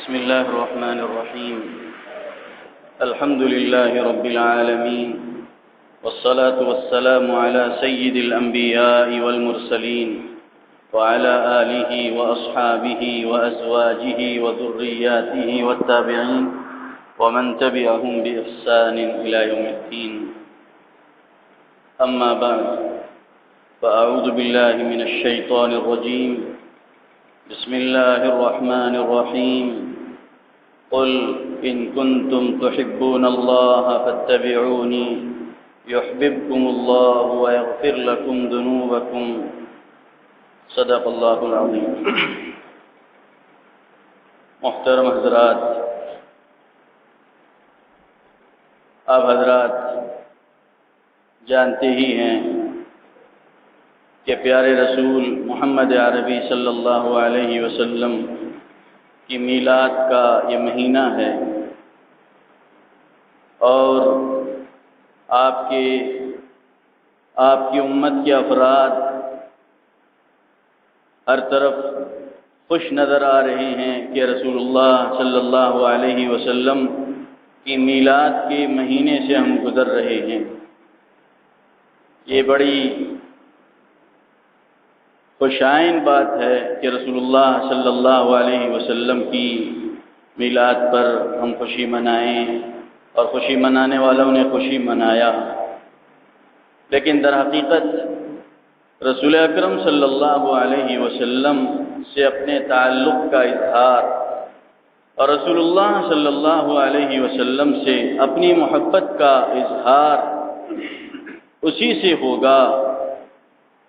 بسم الله الرحمن الرحيم. الحمد لله رب العالمين، والصلاة والسلام على سيد الأنبياء والمرسلين وعلى آله وأصحابه وأزواجه وذرياته والتابعين ومن تبعهم بإحسان إلى يوم الدين. أما بعد، فأعوذ بالله من الشيطان الرجيم. بسم الله الرحمن الرحيم. قل إن كنتم تحبون الله فاتبعوني يحببكم الله ويغفر لكم ذنوبكم. صدق اللہ العظیم. محترم حضرات، آپ حضرات جانتے ہی ہیں کہ پیارے رسول محمد عربی صلی اللہ علیہ وسلم کی میلاد کا یہ مہینہ ہے، اور آپ کی امت کے افراد ہر طرف خوش نظر آ رہے ہیں کہ رسول اللہ صلی اللہ علیہ وسلم کی میلاد کے مہینے سے ہم گزر رہے ہیں. یہ بڑی خوشائن بات ہے کہ رسول اللہ صلی اللہ علیہ وسلم کی میلاد پر ہم خوشی منائیں، اور خوشی منانے والوں نے خوشی منایا. لیکن در حقیقت رسول اکرم صلی اللہ علیہ وسلم سے اپنے تعلق کا اظہار اور رسول اللہ صلی اللہ علیہ وسلم سے اپنی محبت کا اظہار اسی سے ہوگا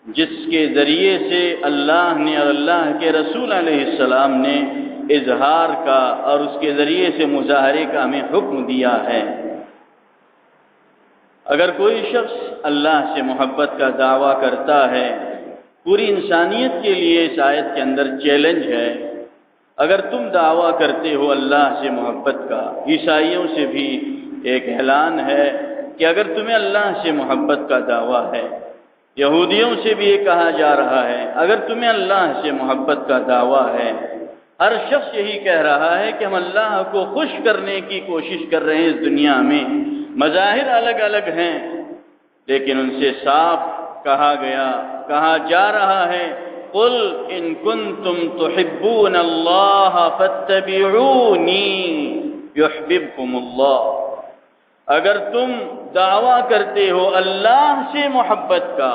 جس کے ذریعے سے اللہ نے اور اللہ کے رسول علیہ السلام نے اظہار کا اور اس کے ذریعے سے مظاہرے کا ہمیں حکم دیا ہے. اگر کوئی شخص اللہ سے محبت کا دعویٰ کرتا ہے، پوری انسانیت کے لیے اس آیت کے اندر چیلنج ہے. اگر تم دعویٰ کرتے ہو اللہ سے محبت کا، عیسائیوں سے بھی ایک اعلان ہے کہ اگر تمہیں اللہ سے محبت کا دعویٰ ہے، یہودیوں سے بھی یہ کہا جا رہا ہے اگر تمہیں اللہ سے محبت کا دعویٰ ہے. ہر شخص یہی کہہ رہا ہے کہ ہم اللہ کو خوش کرنے کی کوشش کر رہے ہیں. اس دنیا میں مظاہر الگ الگ ہیں، لیکن ان سے صاف کہا جا رہا ہے قل ان کنتم تحبون اللہ فاتبعونی یحببکم اللہ. اگر تم دعویٰ کرتے ہو اللہ سے محبت کا،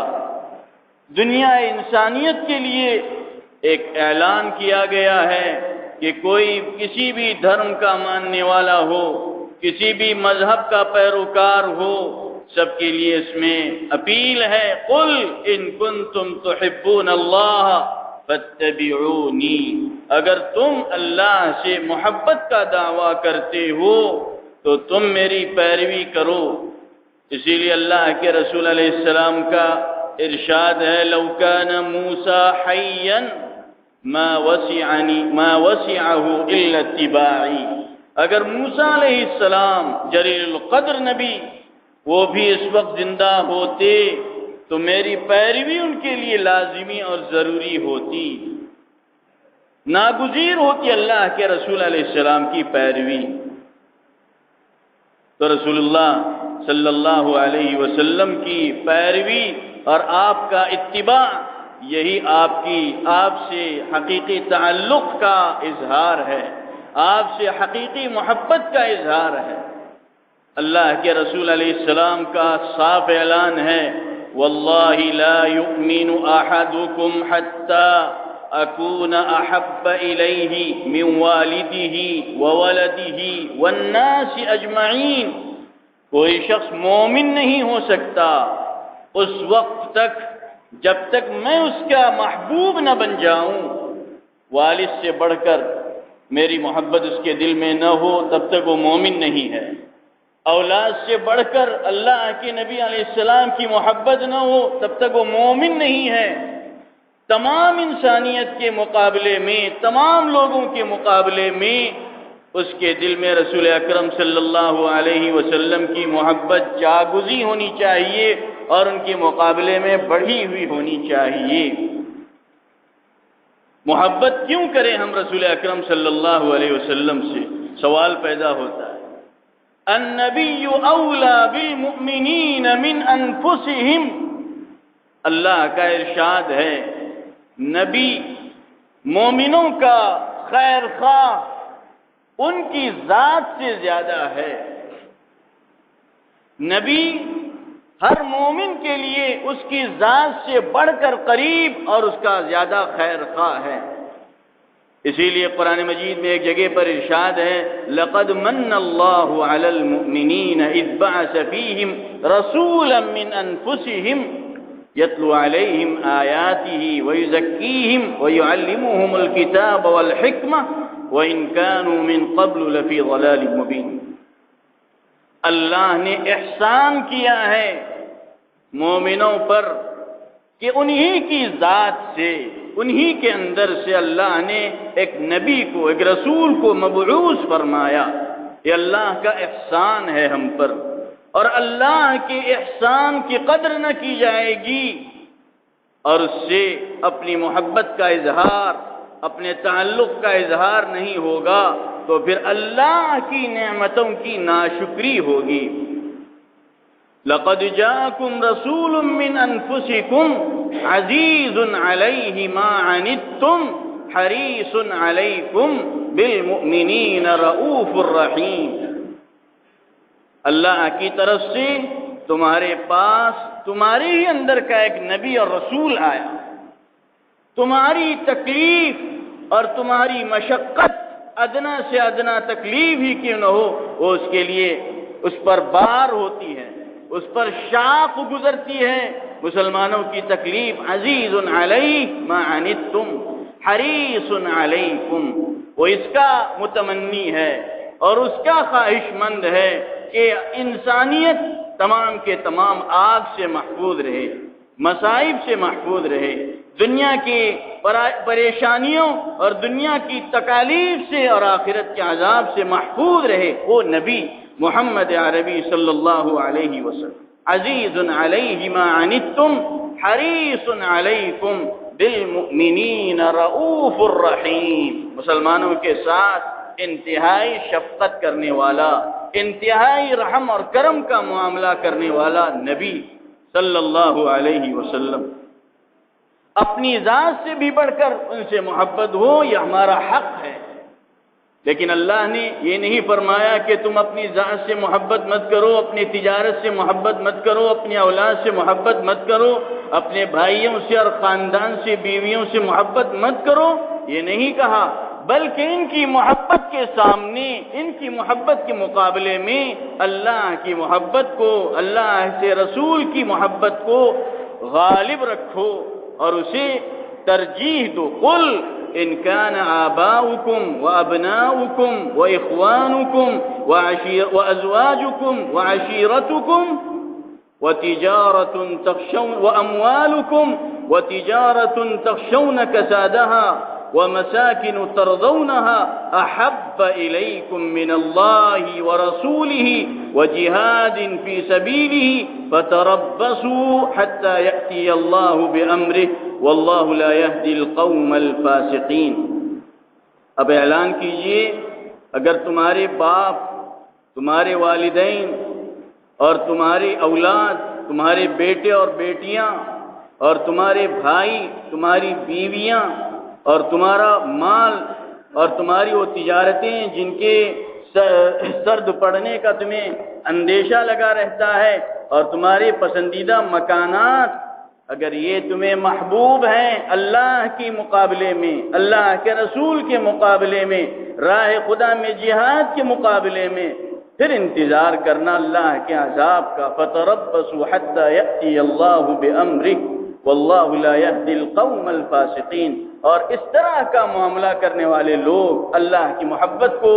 دنیا انسانیت کے لیے ایک اعلان کیا گیا ہے کہ کوئی کسی بھی دھرم کا ماننے والا ہو، کسی بھی مذہب کا پیروکار ہو، سب کے لیے اس میں اپیل ہے قل ان کنتم تحبون اللہ فاتبعونی. اگر تم اللہ سے محبت کا دعویٰ کرتے ہو تو تم میری پیروی کرو. اسی لیے اللہ کے رسول علیہ السلام کا ارشاد ہے لو کان موسیٰ حیا ما وسعہ الا اتباعی. اگر موسیٰ علیہ السلام جلیل القدر نبی وہ بھی اس وقت زندہ ہوتے تو میری پیروی ان کے لیے لازمی اور ضروری ہوتی، ناگزیر ہوتی اللہ کے رسول علیہ السلام کی پیروی. تو رسول اللہ صلی اللہ علیہ وسلم کی پیروی اور آپ کا اتباع یہی آپ سے حقیقی تعلق کا اظہار ہے، آپ سے حقیقی محبت کا اظہار ہے. اللہ کے رسول علیہ السلام کا صاف اعلان ہے واللہ لا یؤمن احدکم حتی اکون احب الیہ من والدہ وولدہ والناس اجمعین. کوئی شخص مومن نہیں ہو سکتا اس وقت تک جب تک میں اس کا محبوب نہ بن جاؤں. والد سے بڑھ کر میری محبت اس کے دل میں نہ ہو تب تک وہ مومن نہیں ہے. اولاد سے بڑھ کر اللہ کے نبی علیہ السلام کی محبت نہ ہو تب تک وہ مومن نہیں ہے. تمام انسانیت کے مقابلے میں، تمام لوگوں کے مقابلے میں اس کے دل میں رسول اکرم صلی اللہ علیہ وسلم کی محبت جاگزی ہونی چاہیے اور ان کے مقابلے میں بڑھی ہوئی ہونی چاہیے. محبت کیوں کریں ہم رسول اکرم صلی اللہ علیہ وسلم سے؟ سوال پیدا ہوتا ہے۔ النبی اولا بالمؤمنین من انفسہم، اللہ کا ارشاد ہے نبی مومنوں کا خیر خواہ ان کی ذات سے زیادہ ہے۔ نبی ہر مومن کے لیے اس کی ذات سے بڑھ کر قریب اور اس کا زیادہ خیر خواہ ہے۔ اسی لیے قرآن مجید میں ایک جگہ پر ارشاد ہے لَقَدْ مَنَّ اللَّهُ عَلَى الْمُؤْمِنِينَ إِذْ بَعَثَ فِيهِمْ رَسُولًا مِّنْ أَنفُسِهِمْ يَتْلُو عَلَيْهِمْ آيَاتِهِ وَيُزَكِّيهِمْ وَيُعَلِّمُهُمُ الْكِتَابَ وَالْحِكْمَةَ وَإِنْ كَانُوا مِنْ قَبْلُ لَفِي ضَلَالٍ مُبِينٍ۔ اللہ نے احسان کیا ہے مومنوں پر کہ انہی کی ذات سے، انہی کے اندر سے اللہ نے ایک نبی کو، ایک رسول کو مبعوث فرمایا۔ یہ اللہ کا احسان ہے ہم پر، اور اللہ کے احسان کی قدر نہ کی جائے گی اور اس سے اپنی محبت کا اظہار، اپنے تعلق کا اظہار نہیں ہوگا تو پھر اللہ کی نعمتوں کی ناشکری ہوگی۔ لَقَدْ جَاءَكُمْ رَسُولٌ مِّنْ أَنفُسِكُمْ عَزِيزٌ عَلَيْهِ مَا عَنِتُّمْ حَرِيصٌ عَلَيْكُمْ بِالْمُؤْمِنِينَ رَءُوفٌ رَحِيمٌ۔ اللہ کی طرف سے تمہارے پاس تمہارے ہی اندر کا ایک نبی اور رسول آیا، تمہاری تکلیف اور تمہاری مشقت ادنا سے ادنا تکلیف ہی کیوں نہ ہو، وہ اس کے لیے اس پر بار ہوتی ہے، اس پر شاق گزرتی ہے۔ مسلمانوں کی تکلیف عزیز علیہ ما عنتم حریص علیکم، وہ اس کا متمنی ہے اور اس کا خواہش مند ہے کہ انسانیت تمام کے تمام آگ سے محفوظ رہے، مصائب سے محفوظ رہے، دنیا کی پریشانیوں اور دنیا کی تکالیف سے اور آخرت کے عذاب سے محفوظ رہے۔ وہ نبی محمد عربی صلی اللہ علیہ وسلم عزیز علیہ ما عنتم حریص علیکم بالمؤمنین رؤوف الرحیم، مسلمانوں کے ساتھ انتہائی شفقت کرنے والا، انتہائی رحم اور کرم کا معاملہ کرنے والا نبی صلی اللہ علیہ وسلم۔ اپنی ذات سے بھی بڑھ کر ان سے محبت ہو، یہ ہمارا حق ہے، لیکن اللہ نے یہ نہیں فرمایا کہ تم اپنی ذات سے محبت مت کرو، اپنی تجارت سے محبت مت کرو، اپنی اولاد سے محبت مت کرو، اپنے بھائیوں سے اور خاندان سے، بیویوں سے محبت مت کرو، یہ نہیں کہا، بلکہ ان کی محبت کے سامنے، ان کی محبت کے مقابلے میں اللہ کی محبت کو، اللہ سے رسول کی محبت کو غالب رکھو اور اسے ترجیح دو۔ قل ان كان آباؤكم وأبناؤكم وإخوانكم وأزواجكم وعشيرتكم وأموالكم وتجارة تخشون كسادها ومساكن ترضونها أحب إليكم من الله ورسوله وجهاد في سبيله فتربصوا حتى يأتي الله بأمره والله لا يهدي القوم الفاسقين۔ اب اعلان کیجئے اگر تمہارے باپ، تمہارے والدین اور تمہاری اولاد، تمہارے بیٹے اور بیٹیاں اور تمہارے بھائی، تمہاری بیویاں اور تمہارا مال اور تمہاری وہ تجارتیں جن کے سرد پڑنے کا تمہیں اندیشہ لگا رہتا ہے اور تمہارے پسندیدہ مکانات، اگر یہ تمہیں محبوب ہیں اللہ کے مقابلے میں، اللہ کے رسول کے مقابلے میں، راہ خدا میں جہاد کے مقابلے میں، پھر انتظار کرنا اللہ کے عذاب کا۔ فَتَرَبَّصُوا حَتَّى يَأْتِيَ اللَّهُ بِأَمْرِهِ وَاللَّهُ لَا يَهْدِي الْقَوْمَ الْفَاسِقِينَ۔ اور اس طرح کا معاملہ کرنے والے لوگ اللہ کی محبت کو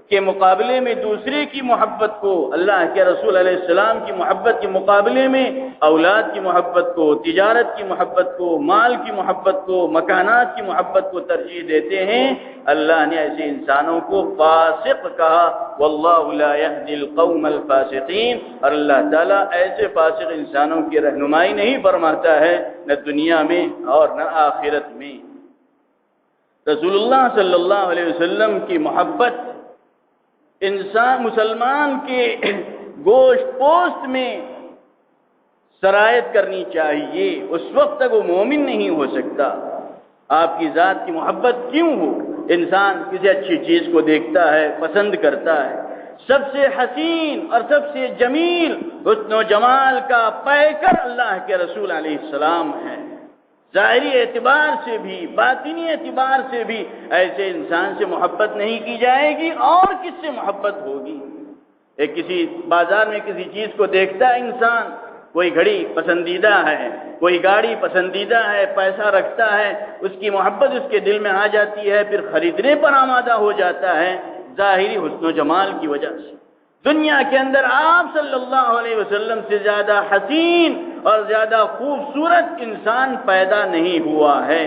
کے مقابلے میں دوسرے کی محبت کو، اللہ کے رسول علیہ السلام کی محبت کے مقابلے میں اولاد کی محبت کو، تجارت کی محبت کو، مال کی محبت کو، مکانات کی محبت کو ترجیح دیتے ہیں، اللہ نے ایسے انسانوں کو فاسق کہا۔ واللہ لا یہدی القوم الفاسقین، اور اللہ تعالیٰ ایسے فاسق انسانوں کی رہنمائی نہیں فرماتا ہے، نہ دنیا میں اور نہ آخرت میں۔ رسول اللہ صلی اللہ علیہ وسلم کی محبت انسان مسلمان کے گوشت پوست میں سرایت کرنی چاہیے، اس وقت تک وہ مومن نہیں ہو سکتا۔ آپ کی ذات کی محبت کیوں ہو؟ انسان کسی اچھی چیز کو دیکھتا ہے، پسند کرتا ہے۔ سب سے حسین اور سب سے جمیل حسن و جمال کا پیکر اللہ کے رسول علیہ السلام ہے۔ ظاہری اعتبار سے بھی باطنی اعتبار سے بھی ایسے انسان سے محبت نہیں کی جائے گی، اور کس سے محبت ہوگی؟ ایک کسی بازار میں کسی چیز کو دیکھتا ہے انسان، کوئی گھڑی پسندیدہ ہے، کوئی گاڑی پسندیدہ ہے، پیسہ رکھتا ہے، اس کی محبت اس کے دل میں آ جاتی ہے، پھر خریدنے پر آمادہ ہو جاتا ہے ظاہری حسن و جمال کی وجہ سے۔ دنیا کے اندر آپ صلی اللہ علیہ وسلم سے زیادہ حسین اور زیادہ خوبصورت انسان پیدا نہیں ہوا ہے۔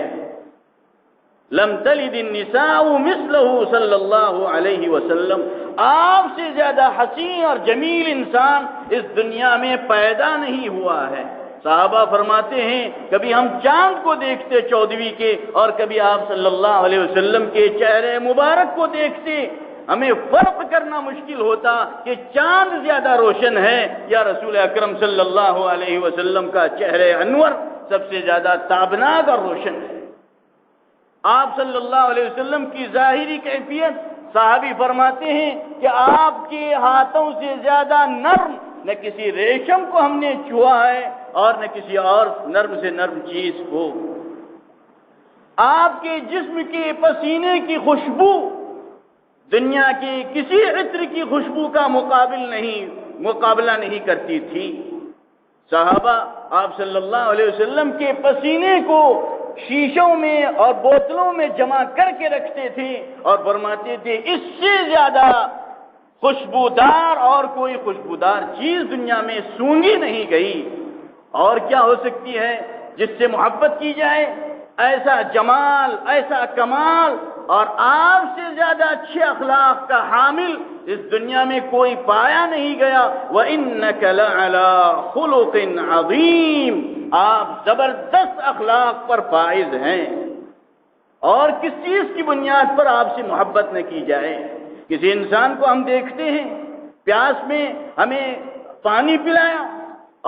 لم تلد النساء مثلہ صلی اللہ علیہ وسلم، آپ سے زیادہ حسین اور جمیل انسان اس دنیا میں پیدا نہیں ہوا ہے۔ صحابہ فرماتے ہیں کبھی ہم چاند کو دیکھتے 14ویں کے، اور کبھی آپ صلی اللہ علیہ وسلم کے چہرے مبارک کو دیکھتے، ہمیں فرق کرنا مشکل ہوتا کہ چاند زیادہ روشن ہے یا رسول اکرم صلی اللہ علیہ وسلم کا چہرہ انور سب سے زیادہ تابناک اور روشن ہے۔ آپ صلی اللہ علیہ وسلم کی ظاہری کیفیت، صحابی فرماتے ہیں کہ آپ کے ہاتھوں سے زیادہ نرم نہ کسی ریشم کو ہم نے چھوا ہے اور نہ کسی اور نرم سے نرم چیز کو۔ آپ کے جسم کے پسینے کی خوشبو دنیا کی کسی عطر کی خوشبو کا مقابلہ نہیں کرتی تھی۔ صحابہ آپ صلی اللہ علیہ وسلم کے پسینے کو شیشوں میں اور بوتلوں میں جمع کر کے رکھتے تھے اور فرماتے تھے اس سے زیادہ خوشبودار اور کوئی خوشبودار چیز دنیا میں سونگھی نہیں گئی۔ اور کیا ہو سکتی ہے جس سے محبت کی جائے؟ ایسا جمال، ایسا کمال اور آپ سے زیادہ اچھے اخلاق کا حامل اس دنیا میں کوئی پایا نہیں گیا۔ وَإِنَّكَ لَعَلَىٰ خُلُقٍ عَظِيمٍ، آپ زبردست اخلاق پر فائز ہیں۔ اور کس چیز کی بنیاد پر آپ سے محبت نہ کی جائے؟ کسی انسان کو ہم دیکھتے ہیں پیاس میں ہمیں پانی پلایا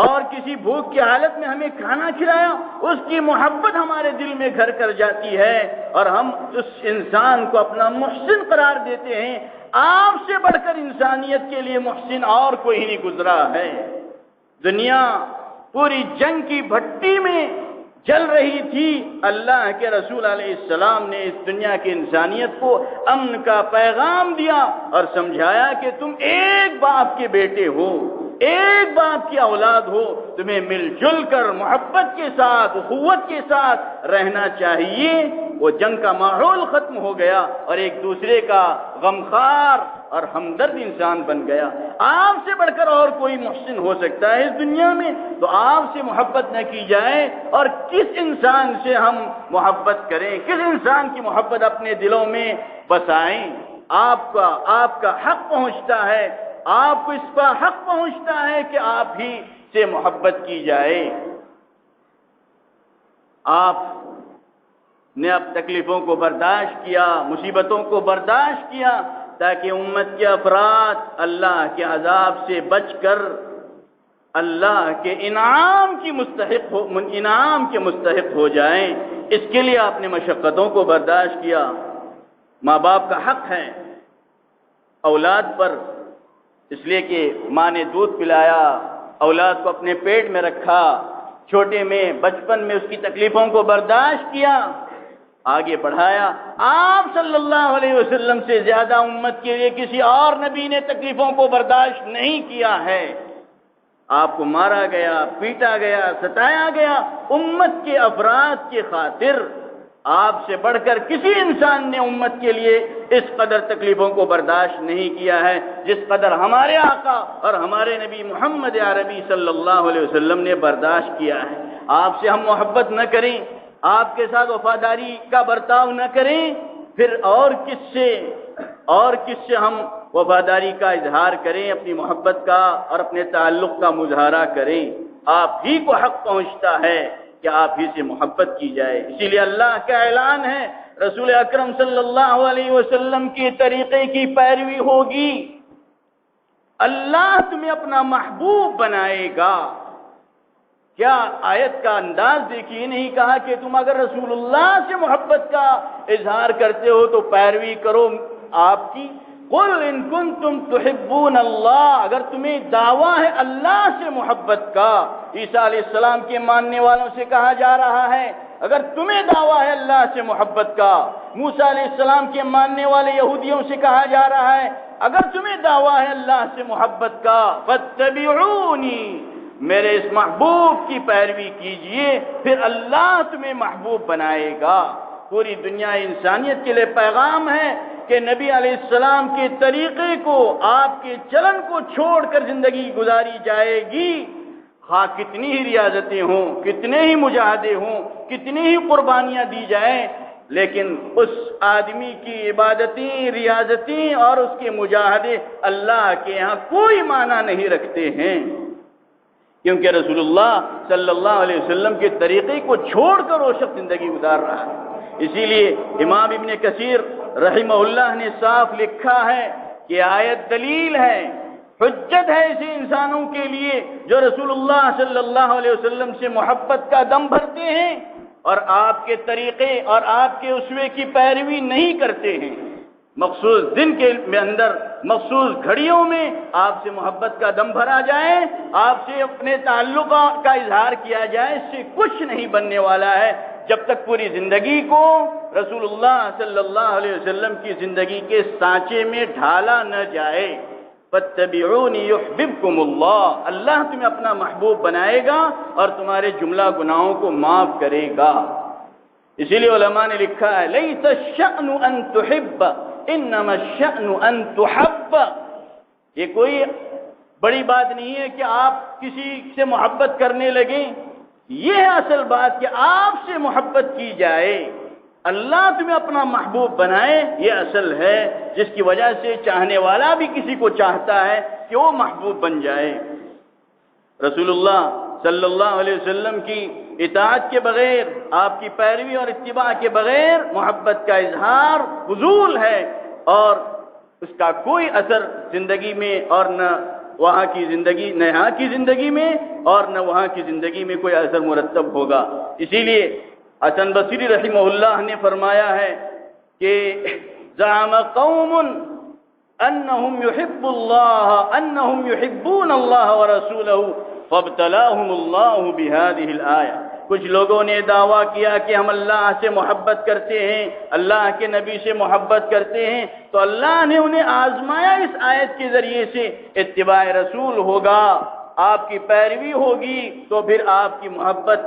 اور کسی بھوک کی حالت میں ہمیں کھانا کھلایا، اس کی محبت ہمارے دل میں گھر کر جاتی ہے اور ہم اس انسان کو اپنا محسن قرار دیتے ہیں۔ آپ سے بڑھ کر انسانیت کے لیے محسن اور کوئی نہیں گزرا ہے۔ دنیا پوری جنگ کی بھٹی میں جل رہی تھی، اللہ کے رسول علیہ السلام نے اس دنیا کی انسانیت کو امن کا پیغام دیا اور سمجھایا کہ تم ایک باپ کے بیٹے ہو، ایک باپ کی اولاد ہو، تمہیں مل جل کر محبت کے ساتھ، اخوت کے ساتھ رہنا چاہیے۔ وہ جنگ کا ماحول ختم ہو گیا اور ایک دوسرے کا غمخوار اور ہمدرد انسان بن گیا۔ آپ سے بڑھ کر اور کوئی محسن ہو سکتا ہے اس دنیا میں؟ تو آپ سے محبت نہ کی جائے اور کس انسان سے ہم محبت کریں؟ کس انسان کی محبت اپنے دلوں میں بسائیں؟ آپ کا حق پہنچتا ہے، آپ کو اس کا حق پہنچتا ہے کہ آپ ہی سے محبت کی جائے۔ آپ نے اب تکلیفوں کو برداشت کیا، مصیبتوں کو برداشت کیا تاکہ امت کے افراد اللہ کے عذاب سے بچ کر اللہ کے انعام کے مستحق ہو جائیں۔ اس کے لیے آپ نے مشقتوں کو برداشت کیا۔ ماں باپ کا حق ہے اولاد پر، اس لیے کہ ماں نے دودھ پلایا، اولاد کو اپنے پیٹ میں رکھا، چھوٹے میں بچپن میں اس کی تکلیفوں کو برداشت کیا، آگے بڑھایا۔ آپ صلی اللہ علیہ وسلم سے زیادہ امت کے لیے کسی اور نبی نے تکلیفوں کو برداشت نہیں کیا ہے۔ آپ کو مارا گیا، پیٹا گیا، ستایا گیا امت کے افراد کی خاطر۔ آپ سے بڑھ کر کسی انسان نے امت کے لیے اس قدر تکلیفوں کو برداشت نہیں کیا ہے جس قدر ہمارے آقا اور ہمارے نبی محمد عربی صلی اللہ علیہ وسلم نے برداشت کیا ہے۔ آپ سے ہم محبت نہ کریں، آپ کے ساتھ وفاداری کا برتاؤ نہ کریں، پھر اور کس سے ہم وفاداری کا اظہار کریں، اپنی محبت کا اور اپنے تعلق کا مظاہرہ کریں؟ آپ ہی کو حق پہنچتا ہے کہ آپ ہی سے محبت کی جائے۔ اسی لیے اللہ کا اعلان ہے، رسول اکرم صلی اللہ علیہ وسلم کے طریقے کی پیروی ہوگی، اللہ تمہیں اپنا محبوب بنائے گا۔ کیا آیت کا انداز دیکھیے، نہیں کہا کہ تم اگر رسول اللہ سے محبت کا اظہار کرتے ہو تو پیروی کرو آپ کی۔ قل ان کنتم تحبون اللہ، اگر تمہیں دعویٰ ہے اللہ سے محبت کا، عیسیٰ علیہ السلام کے ماننے والوں سے کہا جا رہا ہے اگر تمہیں دعویٰ ہے اللہ سے محبت کا، موسیٰ علیہ السلام کے ماننے والے یہودیوں سے کہا جا رہا ہے اگر تمہیں دعویٰ ہے اللہ سے محبت کا، فاتبعونی، میرے اس محبوب کی پیروی کیجئے، پھر اللہ تمہیں محبوب بنائے گا۔ پوری دنیا انسانیت کے لیے پیغام ہے کہ نبی علیہ السلام کے طریقے کو، آپ کے چلن کو چھوڑ کر زندگی گزاری جائے گی، خواہ کتنی ہی ریاضتیں ہوں، کتنے ہی مجاہدے ہوں، کتنی ہی قربانیاں دی جائیں، لیکن اس آدمی کی عبادتیں، ریاضتیں اور اس کے مجاہدے اللہ کے ہاں کوئی معنی نہیں رکھتے ہیں، کیونکہ رسول اللہ صلی اللہ علیہ وسلم کے طریقے کو چھوڑ کر وہ شخص زندگی گزار رہا ہے۔ اسی لیے امام ابن کثیر رحمہ اللہ نے صاف لکھا ہے کہ آیت دلیل ہے، حجت ہے ایسے انسانوں کے لیے جو رسول اللہ صلی اللہ علیہ وسلم سے محبت کا دم بھرتے ہیں اور آپ کے طریقے اور آپ کے اسوے کی پیروی نہیں کرتے ہیں۔ مخصوص دن کے اندر، مخصوص گھڑیوں میں آپ سے محبت کا دم بھرا جائے، آپ سے اپنے تعلق کا اظہار کیا جائے، اس سے کچھ نہیں بننے والا ہے جب تک پوری زندگی کو رسول اللہ صلی اللہ علیہ وسلم کی زندگی کے سانچے میں ڈھالا نہ جائے۔ فاتبعونی یحببکم اللہ، اللہ تمہیں اپنا محبوب بنائے گا اور تمہارے جملہ گناہوں کو معاف کرے گا۔ اسی لیے علماء نے لکھا ہے لیس الشأن ان تحب انما الشأن ان تحب، یہ کوئی بڑی بات نہیں ہے کہ آپ کسی سے محبت کرنے لگیں، یہ ہے اصل بات کہ آپ سے محبت کی جائے، اللہ تمہیں اپنا محبوب بنائے، یہ اصل ہے جس کی وجہ سے چاہنے والا بھی کسی کو چاہتا ہے کہ وہ محبوب بن جائے۔ رسول اللہ صلی اللہ علیہ وسلم کی اطاعت کے بغیر، آپ کی پیروی اور اتباع کے بغیر محبت کا اظہار فضول ہے اور اس کا کوئی اثر زندگی میں اور نہ وہاں کی زندگی، نہ یہاں کی زندگی میں اور نہ وہاں کی زندگی میں کوئی اثر مرتب ہوگا۔ اسی لیے حسن بصری رحمہ اللہ نے فرمایا ہے کہ زعم قوم انہم یحبون اللہ ورسولہ فابتلاہم اللہ بہذہ الآیہ، کچھ لوگوں نے دعویٰ کیا کہ ہم اللہ سے محبت کرتے ہیں، اللہ کے نبی سے محبت کرتے ہیں، تو اللہ نے انہیں آزمایا اس آیت کے ذریعے سے، اتباع رسول ہوگا، آپ کی پیروی ہوگی تو پھر آپ کی محبت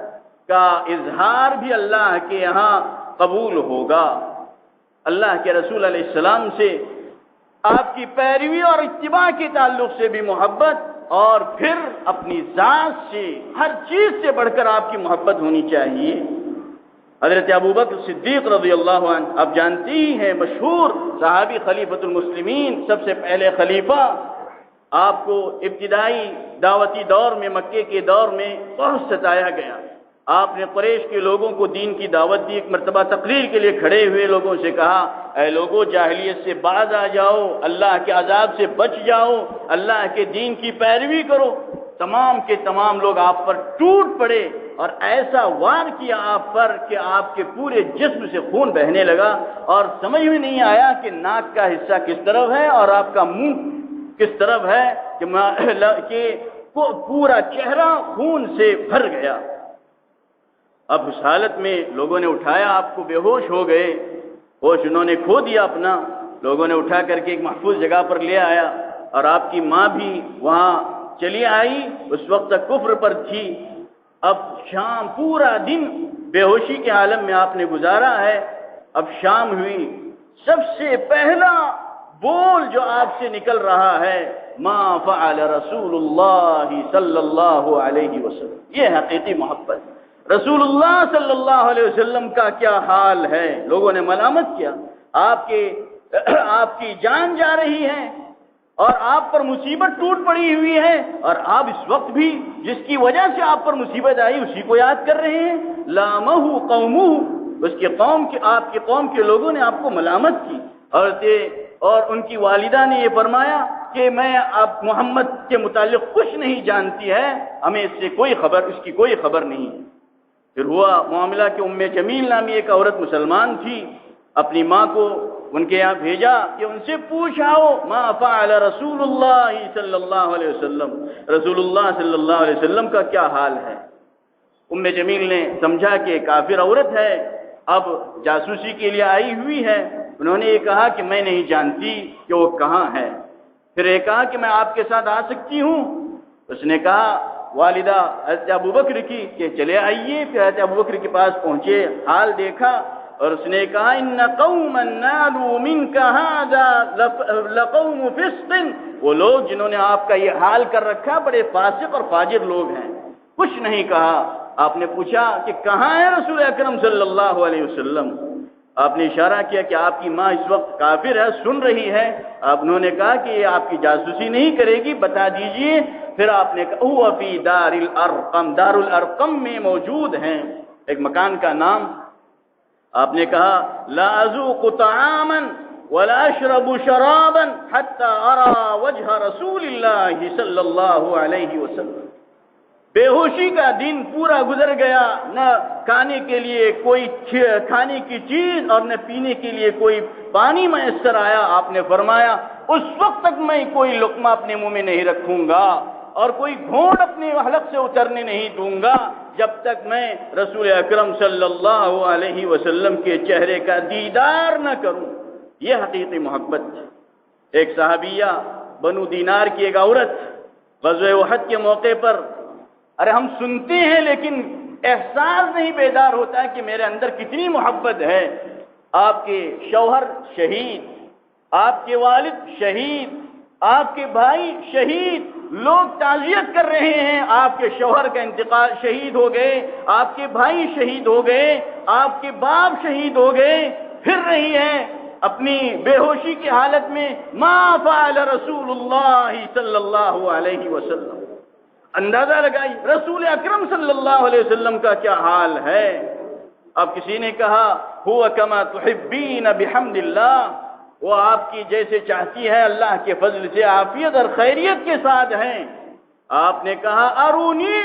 کا اظہار بھی اللہ کے یہاں قبول ہوگا۔ اللہ کے رسول علیہ السلام سے آپ کی پیروی اور اتباع کے تعلق سے بھی محبت، اور پھر اپنی ذات سے، ہر چیز سے بڑھ کر آپ کی محبت ہونی چاہیے۔ حضرت ابوبکر صدیق رضی اللہ عنہ، آپ جانتے ہی ہیں، مشہور صحابی، خلیفۃ المسلمین، سب سے پہلے خلیفہ، آپ کو ابتدائی دعوتی دور میں، مکے کے دور میں بہت ستایا گیا۔ آپ نے قریش کے لوگوں کو دین کی دعوت دی، ایک مرتبہ تقریر کے لیے کھڑے ہوئے لوگوں سے کہا اے لوگوں، جاہلیت سے باز آ جاؤ، اللہ کے عذاب سے بچ جاؤ، اللہ کے دین کی پیروی کرو۔ تمام کے تمام لوگ آپ پر ٹوٹ پڑے اور ایسا وار کیا آپ پر کہ آپ کے پورے جسم سے خون بہنے لگا اور سمجھ میں نہیں آیا کہ ناک کا حصہ کس طرف ہے اور آپ کا منہ کس طرف ہے کہ پورا چہرہ خون سے بھر گیا۔ اب اس حالت میں لوگوں نے اٹھایا، آپ کو بے ہوش ہو گئے، ہوش انہوں نے کھو دیا اپنا، لوگوں نے اٹھا کر کے ایک محفوظ جگہ پر لے آیا اور آپ کی ماں بھی وہاں چلی آئی، اس وقت تک کفر پر تھی۔ اب شام، پورا دن بے ہوشی کے عالم میں آپ نے گزارا ہے، اب شام ہوئی، سب سے پہلا بول جو آپ سے نکل رہا ہے ما فعل رسول اللہ صلی اللہ علیہ وسلم، یہ حقیقی محبت۔ رسول اللہ صلی اللہ علیہ وسلم کا کیا حال ہے، لوگوں نے ملامت کیا، آپ کی جان جا رہی ہے اور آپ پر مصیبت ٹوٹ پڑی ہوئی ہے اور آپ اس وقت بھی جس کی وجہ سے آپ پر مصیبت آئی اسی کو یاد کر رہے ہیں۔ لامہ قومہ، اس کی قوم کے آپ کی قوم کے لوگوں نے آپ کو ملامت کی، اور ان کی والدہ نے یہ فرمایا کہ میں آپ محمد کے متعلق کچھ نہیں جانتی ہے، ہمیں اس کی کوئی خبر نہیں۔ پھر ہوا معاملہ کہ ام جمیل نامی ایک عورت مسلمان تھی، اپنی ماں کو ان کے یہاں بھیجا کہ ان سے پوچھاؤ ما فعل رسول اللہ صلی اللہ علیہ وسلم، رسول اللہ صلی اللہ علیہ وسلم کا کیا حال ہے۔ ام جمیل نے سمجھا کہ کافر عورت ہے، اب جاسوسی کے لیے آئی ہوئی ہے، انہوں نے یہ کہا کہ میں نہیں جانتی کہ وہ کہاں ہے۔ پھر یہ کہا کہ میں آپ کے ساتھ آ سکتی ہوں؟ اس نے کہا والدہ حضرت ابوبکر کی کہ چلے آئیے۔ پھر حضرت ابوبکر کے پاس پہنچے، حال دیکھا، اور اس نے کہا ان قوما نالوا منك هذا لقوم فسق، وہ لوگ جنہوں نے آپ کا یہ حال کر رکھا بڑے فاسق اور فاجر لوگ ہیں۔ کچھ نہیں کہا۔ آپ نے پوچھا کہ کہاں ہے رسول اکرم صلی اللہ علیہ وسلم؟ آپ نے اشارہ کیا کہ آپ کی ماں اس وقت کافر ہے، سن رہی ہے۔ انہوں نے کہا کہ یہ آپ کی جاسوسی نہیں کرے گی، بتا دیجئے۔ پھر آپ نے کہا وہ فی دار الارقم، دار الارقم میں موجود ہیں، ایک مکان کا نام۔ آپ نے کہا لا اذوق طعاما ولا اشرب شرابا حتى ارى وجه رسول اللہ صلی اللہ علیہ وسلم۔ بے ہوشی کا دن پورا گزر گیا، نہ کھانے کے لیے کوئی کھانے کی چیز اور نہ پینے کے لیے کوئی پانی میسر آیا۔ آپ نے فرمایا اس وقت تک میں کوئی لقمہ اپنے منہ میں نہیں رکھوں گا اور کوئی گھونٹ اپنے حلق سے اترنے نہیں دوں گا جب تک میں رسول اکرم صلی اللہ علیہ وسلم کے چہرے کا دیدار نہ کروں۔ یہ حقیقی محبت۔ ایک صحابیہ بنو دینار کی ایک عورت غزوہ احد کے موقع پر، ہم سنتے ہیں لیکن احساس نہیں بیدار ہوتا ہے کہ میرے اندر کتنی محبت ہے۔ آپ کے شوہر شہید، آپ کے والد شہید، آپ کے بھائی شہید، لوگ تعزیت کر رہے ہیں، آپ کے شوہر کا انتقال، شہید ہو گئے، آپ کے بھائی شہید ہو گئے، آپ کے باپ شہید ہو گئے، پھر رہی ہے اپنی بے ہوشی کی حالت میں ما فعل رسول اللہ صلی اللہ علیہ وسلم۔ اندازہ لگائی رسول اکرم صلی اللہ علیہ وسلم کا کیا حال ہے۔ اب کسی نے کہا هو كما تحبین بحمد اللہ، وہ آپ کی جیسے چاہتی ہے اللہ کے فضل سے عافیت اور خیریت کے ساتھ ہیں۔ آپ نے کہا ارونی،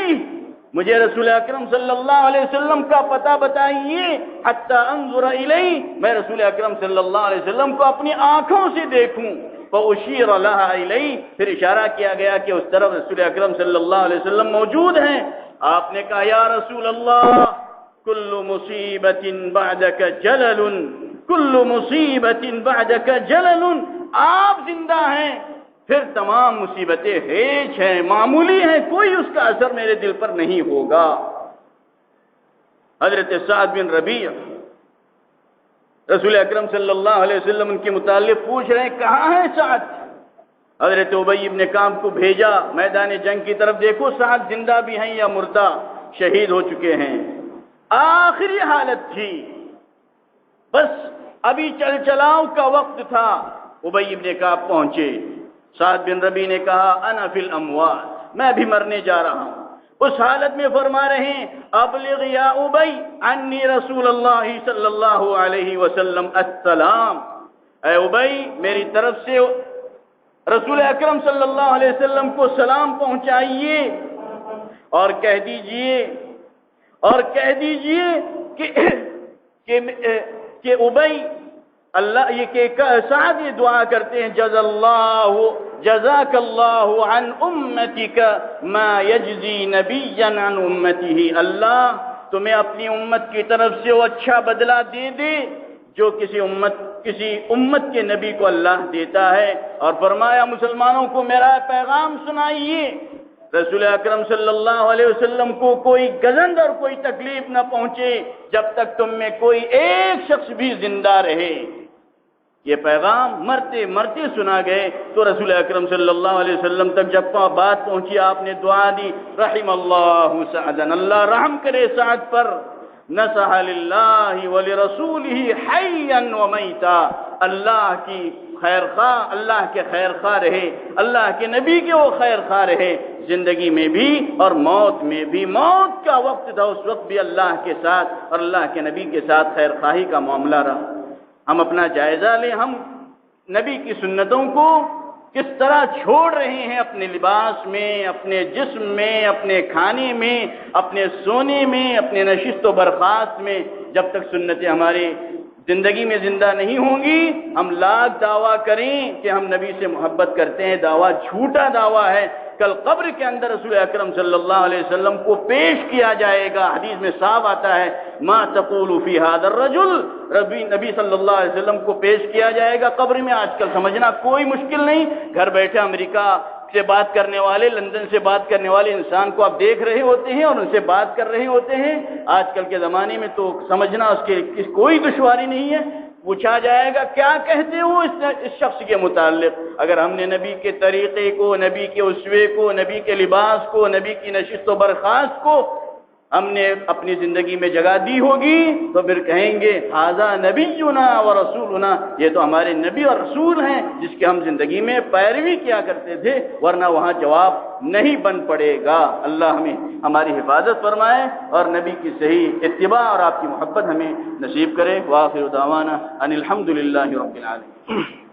مجھے رسول اکرم صلی اللہ علیہ وسلم کا پتہ بتائیے، حتی انظر الیہ، میں رسول اکرم صلی اللہ علیہ وسلم کو اپنی آنکھوں سے دیکھوں۔ فاشیر لها الیہ، پھر اشارہ کیا گیا کہ اس طرف رسول اکرم صلی اللہ علیہ وسلم موجود ہیں۔ آپ نے کہا یا رسول اللہ کل مصیبت بعدک جلل، کل مصیبت بعدک جلل، آپ زندہ ہیں پھر تمام مصیبتیں ہیچ ہیں، معمولی ہیں، کوئی اس کا اثر میرے دل پر نہیں ہوگا۔ حضرت سعد بن ربیع رسول اکرم صلی اللہ علیہ وسلم ان کے متعلق پوچھ رہے ہیں کہاں ہے سعد؟ حضرت ابی ابن کعب کو بھیجا میدان جنگ کی طرف، دیکھو سعد زندہ بھی ہیں یا مردہ، شہید ہو چکے ہیں۔ آخری حالت تھی، بس ابھی چل چلاؤ کا وقت تھا۔ ابی ابن کعب پہنچے، سعد بن ربیع نے کہا انا فی الاموات، میں بھی مرنے جا رہا ہوں۔ اس حالت میں فرما رہے ہیں ابلغ یا ابی انی رسول اللہ صلی اللہ علیہ وسلم السلام، اے ابی میری طرف سے رسول اکرم صلی اللہ علیہ وسلم کو سلام پہنچائیے، اور کہہ دیجئے کہ ابی اللہ یہ کہ سعد یہ دعا کرتے ہیں جزاک اللہ عن امتک ما یجزی نبیا عن امتہ، اللہ تمہیں اپنی امت کی طرف سے وہ اچھا بدلہ دے دے جو کسی امت کے نبی کو اللہ دیتا ہے۔ اور فرمایا مسلمانوں کو میرا پیغام سنائیے، رسول اکرم صلی اللہ علیہ وسلم کو کوئی گزند اور کوئی تکلیف نہ پہنچے جب تک تم میں کوئی ایک شخص بھی زندہ رہے۔ یہ پیغام مرتے مرتے سنا گئے تو رسول اکرم صلی اللہ علیہ وسلم تک جب بات پہنچی آپ نے دعا دی رحم اللہ سعدا، اللہ رحم کرے سعد پر، نصح للہ ولرسولہ حیا ومیتا، اللہ کی خیر خواہ، اللہ کے خیر خواہ رہے، اللہ کے نبی کے وہ خیر خواہ رہے، زندگی میں بھی اور موت میں بھی۔ موت کا وقت تھا، اس وقت بھی اللہ کے ساتھ اور اللہ کے نبی کے ساتھ خیر خواہی کا معاملہ رہا۔ ہم اپنا جائزہ لیں، ہم نبی کی سنتوں کو کس طرح چھوڑ رہے ہیں، اپنے لباس میں، اپنے جسم میں، اپنے کھانے میں، اپنے سونے میں، اپنے نشست و برخاست میں۔ جب تک سنتیں ہماری زندگی میں زندہ نہیں ہوں گی، ہم لاکھ دعویٰ کریں کہ ہم نبی سے محبت کرتے ہیں، دعویٰ جھوٹا دعویٰ ہے۔ کل قبر کے اندر رسول اکرم صلی اللہ علیہ وسلم کو پیش کیا جائے گا، حدیث میں صاف آتا ہے ما تقول فی ھذا الرجل، نبی صلی اللہ علیہ وسلم کو پیش کیا جائے گا قبر میں۔ آج کل سمجھنا کوئی مشکل نہیں، گھر بیٹھے امریکہ سے بات کرنے والے، لندن سے بات کرنے والے انسان کو آپ دیکھ رہے ہوتے ہیں اور ان سے بات کر رہے ہوتے ہیں۔ آج کل کے زمانے میں تو سمجھنا اس کے کوئی دشواری نہیں ہے۔ پوچھا جائے گا کیا کہتے ہو اس شخص کے متعلق، اگر ہم نے نبی کے طریقے کو، نبی کے اسوے کو، نبی کے لباس کو، نبی کی نشست و برخاست کو ہم نے اپنی زندگی میں جگہ دی ہوگی تو پھر کہیں گے ھذا نبینا و رسولنا، یہ تو ہمارے نبی اور رسول ہیں جس کے ہم زندگی میں پیروی کیا کرتے تھے، ورنہ وہاں جواب نہیں بن پڑے گا۔ اللہ ہمیں ہماری حفاظت فرمائے اور نبی کی صحیح اتباع اور آپ کی محبت ہمیں نصیب کرے۔ وآخر دعوانا ان الحمد للہ رب العالمین۔